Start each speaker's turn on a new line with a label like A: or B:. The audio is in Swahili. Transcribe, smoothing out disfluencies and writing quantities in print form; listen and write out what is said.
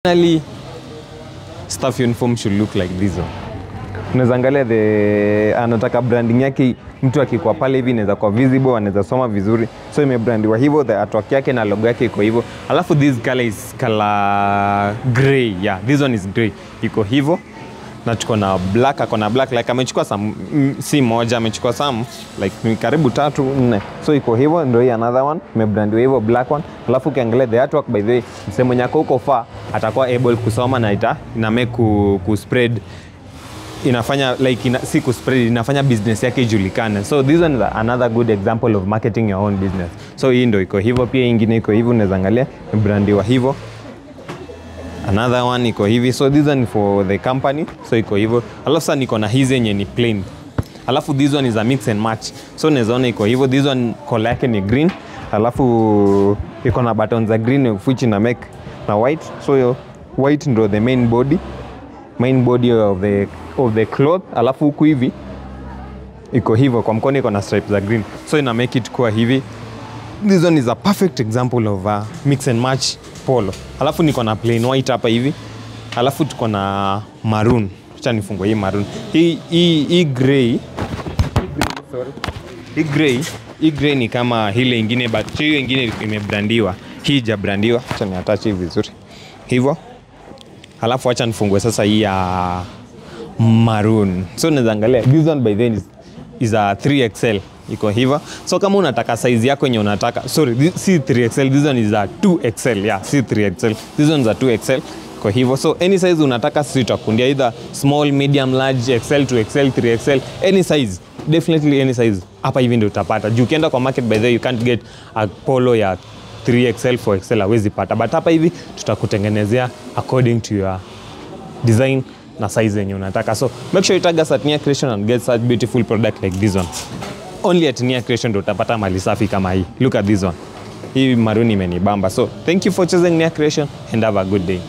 A: Finally, staff uniform should look like this one. Unaweza angalia anataka branding yake, mtu akikuwa pale hivi inaweza kuwa visible, anaweza soma vizuri. So imebrandiwa hivyo, the artwork yake na logo yake iko hivyo. Alafu this color is color gray. Yeah, this one is gray. Iko hivyo. Na tuko na black, akona black like amechukua some si moja, amechukua some like karibu 3 4. So iko hivyo, ndio hii another one imebrandiwa hivyo, black one. Alafu ukiangalia the artwork, by the way, msemo nyako huko far atakuwa able kusoma na ina make ku spread, inafanya like si ku spread, inafanya business yake ijulikane. So this one is another good example of marketing your own business. So hii ndio iko hivyo, pia nyingine iko hivyo, unaweza angalia imebrandiwa hivyo. Another one iko hivi. So this one for the company. So iko hivyo. Alafu sasa niko na hizi yenye ni plain. Alafu this one is a mix and match. So unaweza ona iko hivyo. This one color yake ni green. Alafu iko na buttons za green which ina make na white. So white ndio the main body of the cloth. Alafu huku hivi iko hivyo, kwa mkono iko na stripes za green. So ina make it kuwa hivi. This one is a perfect example of a mix and match polo. Alafu niko na plain white hapa hivi. Alafu tuko na maroon. Acha nifungue hii maroon. Hii gray. Hii gray ni kama hile nyingine, but hiyo nyingine imebrandiwa. Hii hajabrandiwa. Acha ni attach hivi vizuri. Hivyo. Alafu acha nifungue sasa hii ya maroon. So unaweza angalia this one by then is a 3XL. Iko hivyo. So kama unataka size yako yenye unataka, sorry, si 3XL, this one is a 2XL. Yeah, si 3XL. This one is a 2XL. Iko hivyo. So any size unataka sisi tutakundia, either small, medium, large, XL, 2XL, 3XL, any size. Definitely any size. Hapa hivi ndio utapata. Juu ukienda kwa market by the way you can't get a polo ya 3XL, 4XL hawezi pata. But hapa hivi tutakutengenezea according to your design na size yenye unataka. So make sure you tag us at Nia Creation and get such beautiful product like this one. Only at Nia Creation ndio utapata mali safi kama hii. Look at this one. Hii maroon imenibamba. So thank you for choosing Nia Creation and have a good day.